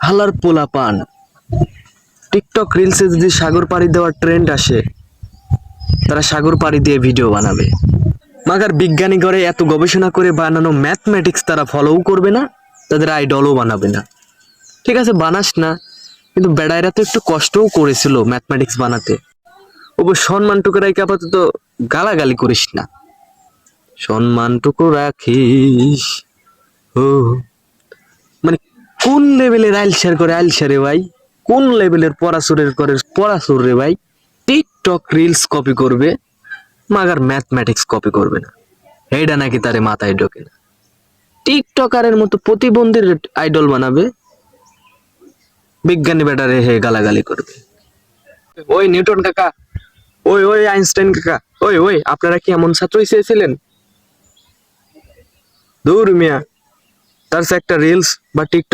হালার পোলা পান টিকটক রিলসে যদি সাগর পাড়ি দেওয়ার ট্রেন্ড আসে, তারা সাগর পাড়ি দিয়ে ভিডিও বানাবে। মাগার বিজ্ঞানী করে এত গবেষণা করে বানানো ম্যাথমেটিক্স তারা ফলোও করবে না, তাদের আইডলও বানাবে না। ঠিক আছে, বানাস না, কিন্তু বেড়াইরা তো একটু কষ্টও করেছিল ম্যাথমেটিক্স বানাতে। সম্মানটুকু রাখি আপাতত গালাগালি করিস না, সম্মানটুকু রাখিস। ও মানে কোন লেভেলের আইলসার রে ভাই, কোন লেভেলের পড়াশুর রে ভাই। টিকটক রিলস কপি করবে, মাগার ম্যাথমেটিক্স কপি করবে না, এইটা নাকি তারে মাথায় ঢোকে না। টিকটকারের মতো প্রতিবন্ধীর আইডল বানাবে, বিজ্ঞানী বেটারে হে গালাগালি করবে। ওই নিউটন কাকা, ওই আইনস্টাইন কাকা, ওই আপনারা কি এমন ছাত্রই চেয়েছিলেন? দূর মিয়া, তার একটা রিলস বা টিকটক